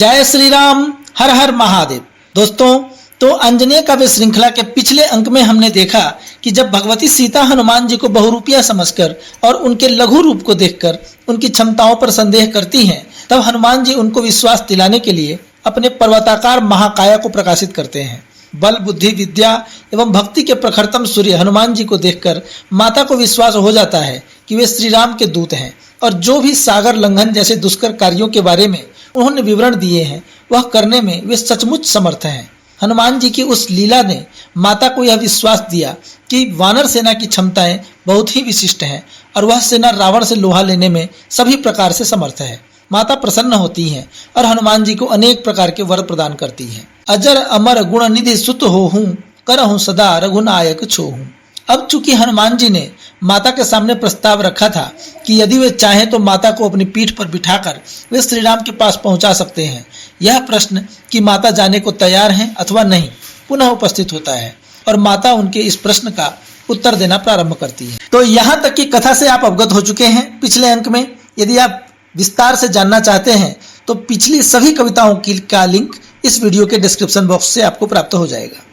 जय श्री राम, हर हर महादेव। दोस्तों, तो अंजनेय काव्य श्रृंखला के पिछले अंक में हमने देखा कि जब भगवती सीता हनुमान जी को बहुरूपिया समझकर और उनके लघु रूप को देखकर उनकी क्षमताओं पर संदेह करती हैं, तब हनुमान जी उनको विश्वास दिलाने के लिए अपने पर्वताकार महाकाया को प्रकाशित करते हैं। बल, बुद्धि, विद्या एवं भक्ति के प्रखरतम सूर्य हनुमान जी को देखकर माता को विश्वास हो जाता है कि वे श्री राम के दूत हैं और जो भी सागर लंघन जैसे दुष्कर कार्यों के बारे में उन्होंने विवरण दिए हैं वह करने में वे सचमुच समर्थ हैं। हनुमान जी की उस लीला ने माता को यह विश्वास दिया कि वानर सेना की क्षमताएं बहुत ही विशिष्ट हैं और वह सेना रावण से लोहा लेने में सभी प्रकार से समर्थ है। माता प्रसन्न होती हैं और हनुमान जी को अनेक प्रकार के वर प्रदान करती हैं। अजर अमर गुण निधि सुत होहूं, करहूं सदा रघुनायक छोहूं। अब चूंकि हनुमान जी ने माता के सामने प्रस्ताव रखा था कि यदि वे चाहें तो माता को अपनी पीठ पर बिठाकर वे श्री राम के पास पहुंचा सकते हैं, यह प्रश्न कि माता जाने को तैयार हैं अथवा नहीं पुनः उपस्थित होता है और माता उनके इस प्रश्न का उत्तर देना प्रारंभ करती है। तो यहाँ तक की कथा से आप अवगत हो चुके हैं पिछले अंक में। यदि आप विस्तार से जानना चाहते हैं तो पिछली सभी कविताओं का लिंक इस वीडियो के डिस्क्रिप्शन बॉक्स से आपको प्राप्त हो जाएगा।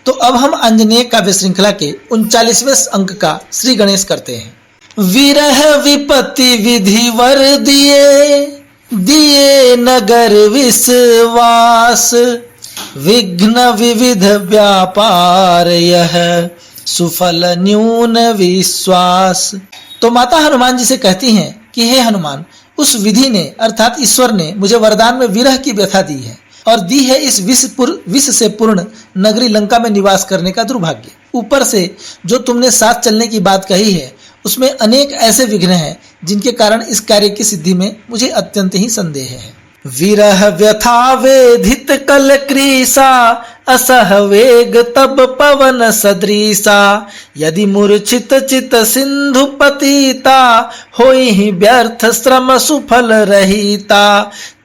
तो अब हम अंजनेय काव्य श्रृंखला के 39वें अंक का श्री गणेश करते हैं। विरह विपत्ति विधि वर दिए, दिए नगर विश्वास, विघ्न विविध व्यापार यह सुफल न्यून विश्वास। तो माता हनुमान जी से कहती हैं कि हे हनुमान, उस विधि ने अर्थात ईश्वर ने मुझे वरदान में विरह की व्यथा दी है और दी है इस विष से पूर्ण नगरी लंका में निवास करने का दुर्भाग्य। ऊपर से जो तुमने साथ चलने की बात कही है उसमें अनेक ऐसे विघ्न हैं जिनके कारण इस कार्य की सिद्धि में मुझे अत्यंत ही संदेह है। विरह व्यथा वेधित कल क्रीसा, असह वेग तब पवन सदृशा, यदि मूर्छित चित सिंधु पतिता, होई ही व्यर्थ श्रम सुफल रहिता।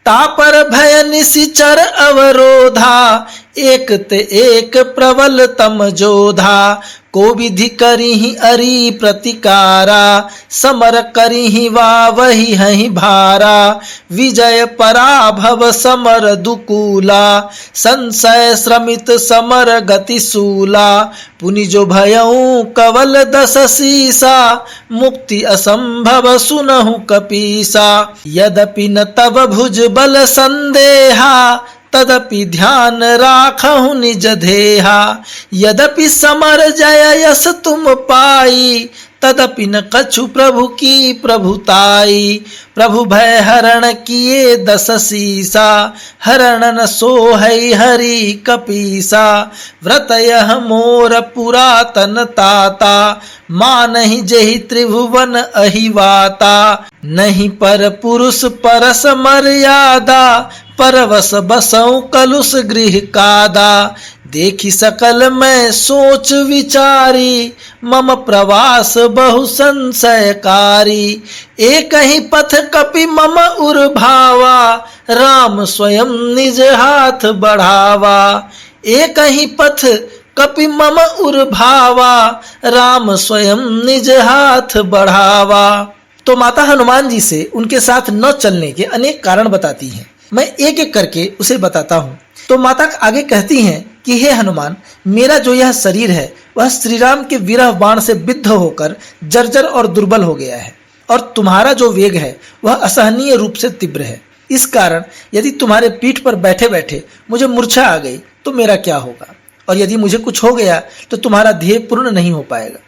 तापर भय निशिचर अवरोधा, एक ते एक प्रबल तम जोधा, को विधि करिहि अरि प्रतिकारा, समर करिहि वावहि हहि भारा। विजय पराभव समर दुकूला, संशय श्रमित समर गति सूला। पुनि जो भयऊ कवल दस सीसा, मुक्ति असंभव सुनहु कपीसा। यद्यपि न तब भुज बल संदेहा, तदपि ध्यान राखहु निज धेहा। यद्यपि समर जय यस तुम पाई, तदपि न कछु प्रभु की प्रभुताई। प्रभु भय हरण किए दस सीसा, हरण न सोहै हरि कपीसा। व्रत यह मोर पुरातन ताता, मानहि जेहि त्रिभुवन अहिवाता। नहीं पर पुरुष परस मर्यादा, परवश बसऊं कलुष गृह कादा। देखी सकल मैं सोच विचारी, मम प्रवास बहु संशयकारी। एक ही पथ कपि मम उर भावा, राम स्वयं निज हाथ बढ़ावा। एक ही पथ कपि मम उर भावा, राम स्वयं निज हाथ बढ़ावा। तो माता हनुमान जी से उनके साथ न चलने के अनेक कारण बताती हैं। मैं एक एक करके उसे बताता हूँ। तो माता आगे कहती हैं कि हे हनुमान, मेरा जो यह शरीर है वह श्री राम के विरह बाण से बिद्ध होकर जर्जर और दुर्बल हो गया है और तुम्हारा जो वेग है वह असहनीय रूप से तीव्र है। इस कारण यदि तुम्हारे पीठ पर बैठे बैठे मुझे मूर्छा आ गई तो मेरा क्या होगा, और यदि मुझे कुछ हो गया तो तुम्हारा ध्येय पूर्ण नहीं हो पाएगा।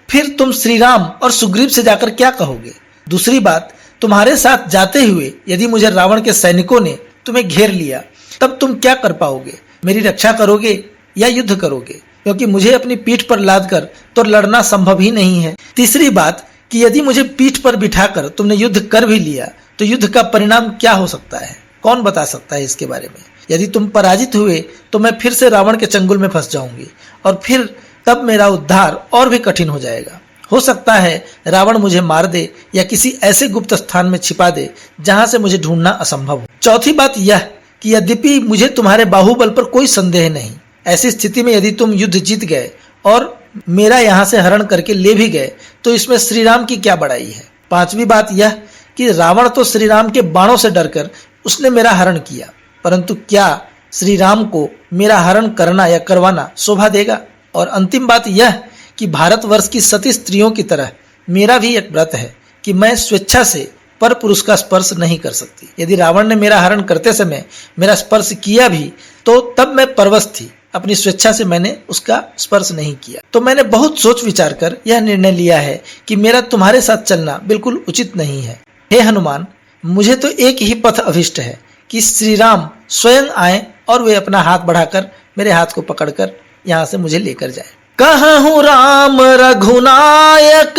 फिर तुम श्री राम और सुग्रीव से जाकर क्या कहोगे। दूसरी बात, तुम्हारे साथ जाते हुए यदि मुझे रावण के सैनिकों ने तुम्हें घेर लिया तब तुम क्या कर पाओगे। मेरी रक्षा करोगे या युद्ध करोगे, क्योंकि मुझे अपनी पीठ पर लादकर तो लड़ना संभव ही नहीं है। तीसरी बात कि यदि मुझे पीठ पर बिठाकर तुमने युद्ध कर भी लिया तो युद्ध का परिणाम क्या हो सकता है, कौन बता सकता है इसके बारे में। यदि तुम पराजित हुए तो मैं फिर से रावण के चंगुल में फंस जाऊंगी और फिर तब मेरा उद्धार और भी कठिन हो जाएगा। हो सकता है रावण मुझे मार दे या किसी ऐसे गुप्त स्थान में छिपा दे जहां से मुझे ढूंढना असंभव हो। चौथी बात यह कि यद्यपि मुझे तुम्हारे बाहुबल पर कोई संदेह नहीं, ऐसी स्थिति में यदि तुम युद्ध जीत गए और मेरा यहाँ से हरण करके ले भी गए तो इसमें श्री राम की क्या बड़ाई है। पांचवी बात यह कि रावण तो श्री राम के बाणों से डरकर उसने मेरा हरण किया परंतु क्या श्री राम को मेरा हरण करना या करवाना शोभा देगा? और अंतिम बात यह कि भारतवर्ष की सती स्त्रियों की तरह मेरा भी एक व्रत है कि मैं स्वेच्छा से पर पुरुष का स्पर्श नहीं कर सकती। यदि रावण ने मेरा हरण करते समय मेरा स्पर्श किया भी तो तब मैं परवश थी, अपनी स्वेच्छा से मैंने उसका स्पर्श नहीं किया। तो मैंने बहुत सोच विचार कर यह निर्णय लिया है कि मेरा तुम्हारे साथ चलना बिल्कुल उचित नहीं है। हे हनुमान, मुझे तो एक ही पथ अभिष्ट है कि श्री राम स्वयं आए और वे अपना हाथ बढ़ाकर मेरे हाथ को पकड़कर यहाँ से मुझे लेकर जाए। कहूँ राम रघुनायक,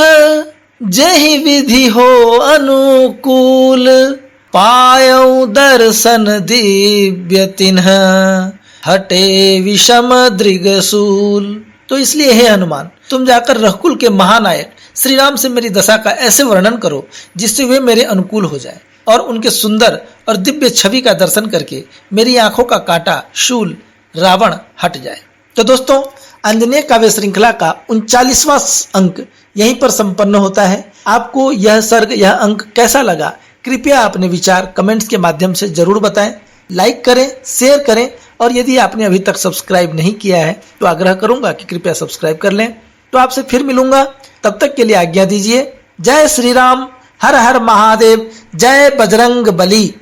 जेहि विधि हो अनुकूल, पायऊ दर्शन दिव्य तिन्ह, हटे विषम दृगसूल। तो इसलिए हे हनुमान, तुम जाकर रघुकुल के महानायक श्री राम से मेरी दशा का ऐसे वर्णन करो जिससे वे मेरे अनुकूल हो जाए और उनके सुंदर और दिव्य छवि का दर्शन करके मेरी आंखों का कांटा शूल रावण हट जाए। तो दोस्तों, अंजनेय काव्य श्रृंखला का 39वां अंक यहीं पर संपन्न होता है। आपको यह सर्ग, यह अंक कैसा लगा? कृपया अपने विचार कमेंट्स के माध्यम से जरूर बताएं। लाइक करें, शेयर करें और यदि आपने अभी तक सब्सक्राइब नहीं किया है तो आग्रह करूंगा कि कृपया सब्सक्राइब कर लें। तो आपसे फिर मिलूंगा, तब तक के लिए आज्ञा दीजिए। जय श्री राम, हर हर महादेव, जय बजरंग बली।